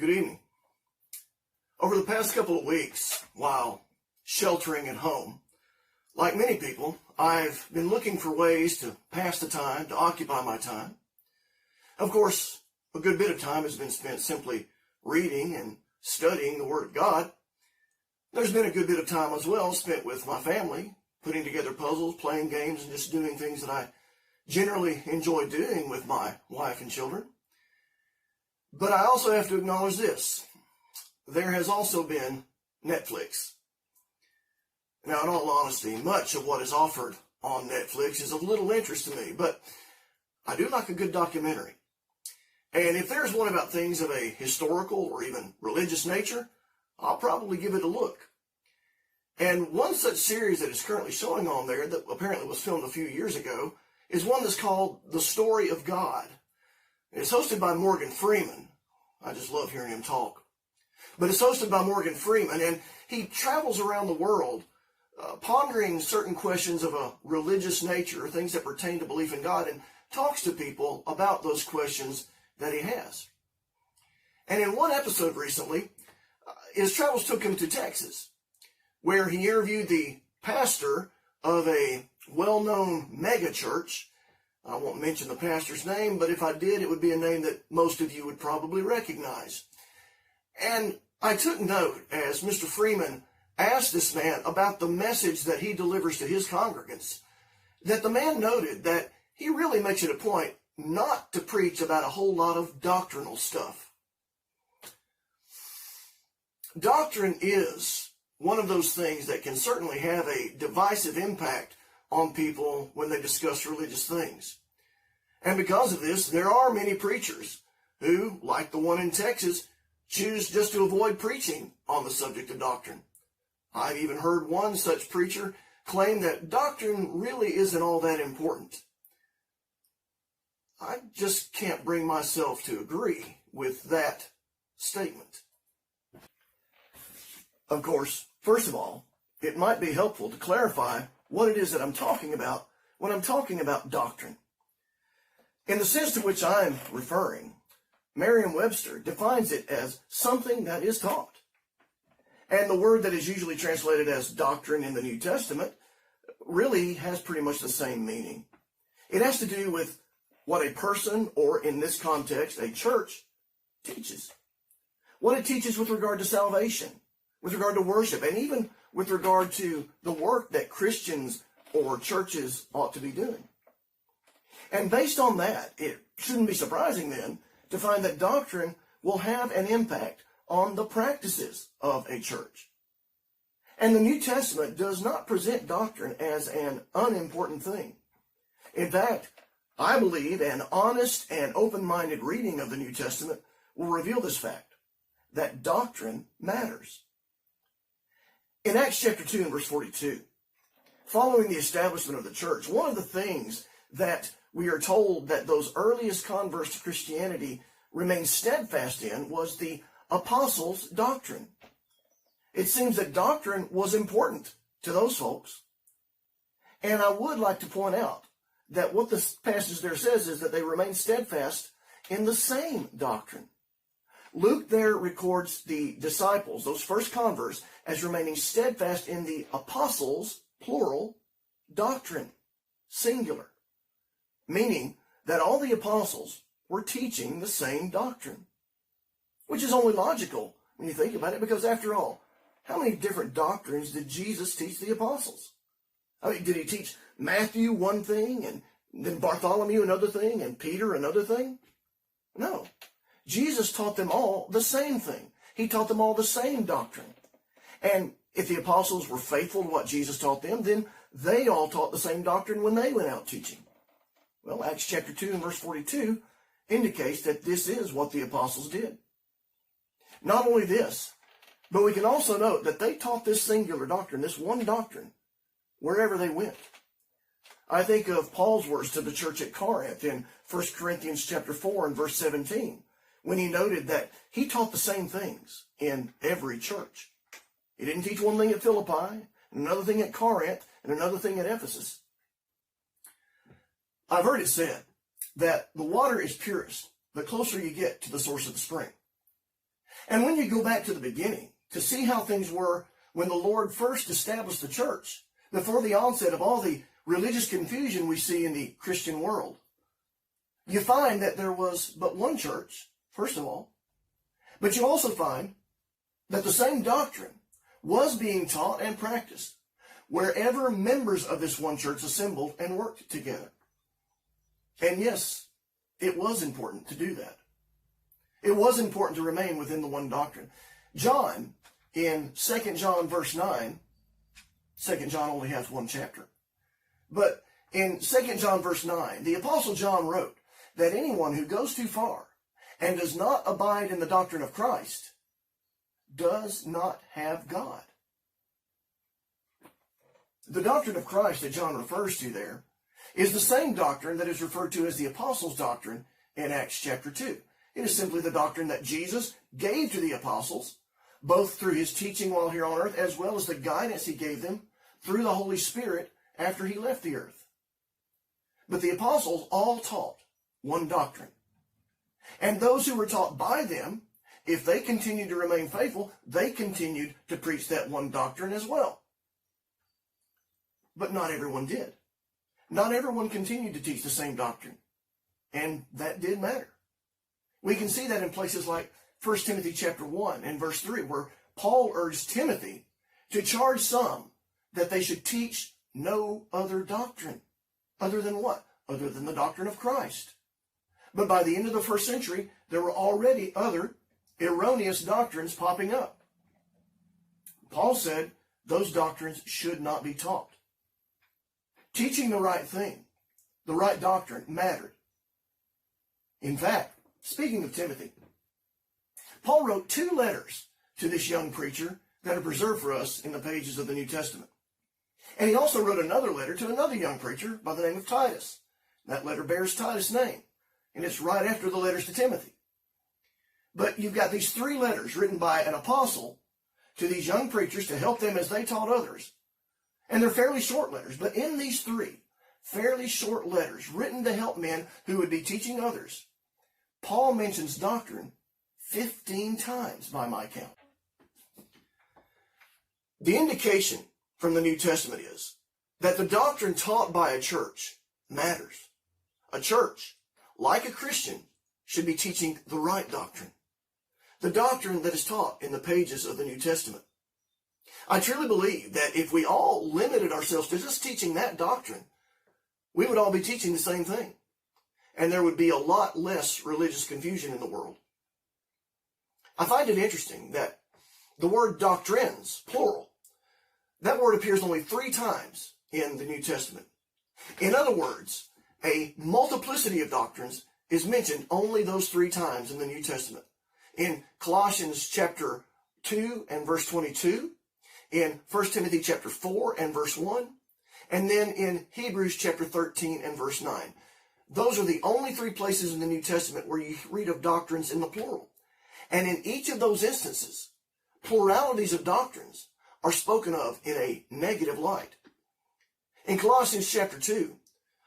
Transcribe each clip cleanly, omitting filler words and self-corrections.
Good evening. Over the past couple of weeks, while sheltering at home, like many people, I've been looking for ways to pass the time, to occupy my time. Of course, a good bit of time has been spent simply reading and studying the Word of God. There's been a good bit of time as well spent with my family, putting together puzzles, playing games, and just doing things that I generally enjoy doing with my wife and children. But I also have to acknowledge this. There has also been Netflix. Now, in all honesty, much of what is offered on Netflix is of little interest to me, but I do like a good documentary. And if there's one about things of a historical or even religious nature, I'll probably give it a look. And one such series that is currently showing on there that apparently was filmed a few years ago is one that's called The Story of God. It's hosted by Morgan Freeman. I just love hearing him talk. But it's hosted by Morgan Freeman, and he travels around the world pondering certain questions of a religious nature, things that pertain to belief in God, and talks to people about those questions that he has. And in one episode recently, his travels took him to Texas, where he interviewed the pastor of a well-known mega church. I won't mention the pastor's name, but if I did, it would be a name that most of you would probably recognize. And I took note as Mr. Freeman asked this man about the message that he delivers to his congregants, that the man noted that he really makes it a point not to preach about a whole lot of doctrinal stuff. Doctrine is one of those things that can certainly have a divisive impact on people when they discuss religious things. And because of this, there are many preachers who, like the one in Texas, choose just to avoid preaching on the subject of doctrine. I've even heard one such preacher claim that doctrine really isn't all that important. I just can't bring myself to agree with that statement. Of course, first of all, it might be helpful to clarify what it is that I'm talking about when I'm talking about doctrine. In the sense to which I'm referring, Merriam-Webster defines it as something that is taught. And the word that is usually translated as doctrine in the New Testament really has pretty much the same meaning. It has to do with what a person, or in this context, a church, teaches. What it teaches with regard to salvation, with regard to worship, and even with regard to the work that Christians or churches ought to be doing. And based on that, it shouldn't be surprising then to find that doctrine will have an impact on the practices of a church. And the New Testament does not present doctrine as an unimportant thing. In fact, I believe an honest and open-minded reading of the New Testament will reveal this fact, that doctrine matters. In Acts chapter 2 and verse 42, following the establishment of the church, one of the things that we are told that those earliest converts to Christianity remained steadfast in was the apostles' doctrine. It seems that doctrine was important to those folks. And I would like to point out that what this passage there says is that they remained steadfast in the same doctrine. Luke there records the disciples, those first converts, as remaining steadfast in the apostles', plural, doctrine, singular, meaning that all the apostles were teaching the same doctrine, which is only logical when you think about it, because after all, how many different doctrines did Jesus teach the apostles? I mean, did he teach Matthew one thing, and then Bartholomew another thing, and Peter another thing? No. Jesus taught them all the same thing. He taught them all the same doctrine. And if the apostles were faithful to what Jesus taught them, then they all taught the same doctrine when they went out teaching. Well, Acts chapter 2 and verse 42 indicates that this is what the apostles did. Not only this, but we can also note that they taught this singular doctrine, this one doctrine, wherever they went. I think of Paul's words to the church at Corinth in 1 Corinthians chapter 4 and verse 17, when he noted that he taught the same things in every church. He didn't teach one thing at Philippi, and another thing at Corinth, and another thing at Ephesus. I've heard it said that the water is purest the closer you get to the source of the spring. And when you go back to the beginning to see how things were when the Lord first established the church, before the onset of all the religious confusion we see in the Christian world, you find that there was but one church, first of all, but you also find that the same doctrine was being taught and practiced wherever members of this one church assembled and worked together. And yes, it was important to do that. It was important to remain within the one doctrine. John, in 2 John verse 9, 2 John only has one chapter, but in 2 John verse 9, the Apostle John wrote that anyone who goes too far and does not abide in the doctrine of Christ does not have God. The doctrine of Christ that John refers to there is the same doctrine that is referred to as the Apostles' doctrine in Acts chapter 2. It is simply the doctrine that Jesus gave to the apostles, both through his teaching while here on earth, as well as the guidance he gave them through the Holy Spirit after he left the earth. But the apostles all taught one doctrine. And those who were taught by them, if they continued to remain faithful, they continued to preach that one doctrine as well. But not everyone did. Not everyone continued to teach the same doctrine. And that did matter. We can see that in places like 1 Timothy chapter 1 and verse 3, where Paul urged Timothy to charge some that they should teach no other doctrine. Other than what? Other than the doctrine of Christ. But by the end of the first century, there were already other erroneous doctrines popping up. Paul said those doctrines should not be taught. Teaching the right thing, the right doctrine, mattered. In fact, speaking of Timothy, Paul wrote 2 letters to this young preacher that are preserved for us in the pages of the New Testament. And he also wrote another letter to another young preacher by the name of Titus. That letter bears Titus' name, and it's right after the letters to Timothy. But you've got these 3 letters written by an apostle to these young preachers to help them as they taught others. And they're fairly short letters, but in these 3 fairly short letters written to help men who would be teaching others, Paul mentions doctrine 15 times by my count. The indication from the New Testament is that the doctrine taught by a church matters. A church, like a Christian, should be teaching the right doctrine. The doctrine that is taught in the pages of the New Testament. I truly believe that if we all limited ourselves to just teaching that doctrine, we would all be teaching the same thing. And there would be a lot less religious confusion in the world. I find it interesting that the word doctrines, plural, that word appears only 3 times in the New Testament. In other words, a multiplicity of doctrines is mentioned only those 3 times in the New Testament. In Colossians chapter 2 and verse 22, in 1 Timothy chapter 4 and verse 1, and then in Hebrews chapter 13 and verse 9. Those are the only 3 places in the New Testament where you read of doctrines in the plural. And in each of those instances, pluralities of doctrines are spoken of in a negative light. In Colossians chapter 2,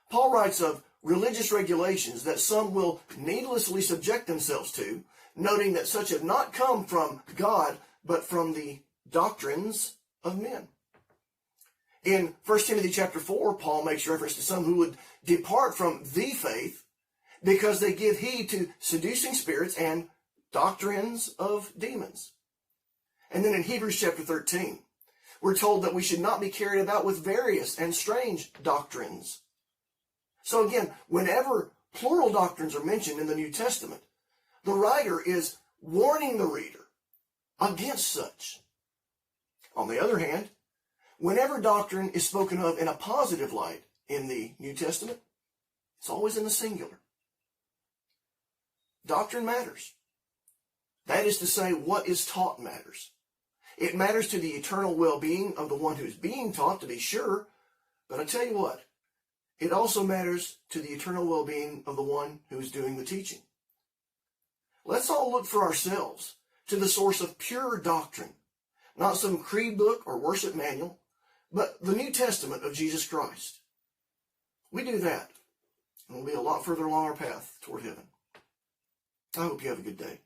Paul writes of religious regulations that some will needlessly subject themselves to, noting that such have not come from God, but from the doctrines of men. In 1 Timothy chapter 4, Paul makes reference to some who would depart from the faith because they give heed to seducing spirits and doctrines of demons. And then in Hebrews chapter 13, we're told that we should not be carried about with various and strange doctrines. So again, whenever plural doctrines are mentioned in the New Testament, the writer is warning the reader against such. On the other hand, whenever doctrine is spoken of in a positive light in the New Testament, it's always in the singular. Doctrine matters. That is to say, what is taught matters. It matters to the eternal well-being of the one who is being taught, to be sure, but I tell you what, it also matters to the eternal well-being of the one who is doing the teaching. Let's all look for ourselves to the source of pure doctrine, not some creed book or worship manual, but the New Testament of Jesus Christ. We do that, and we'll be a lot further along our path toward heaven. I hope you have a good day.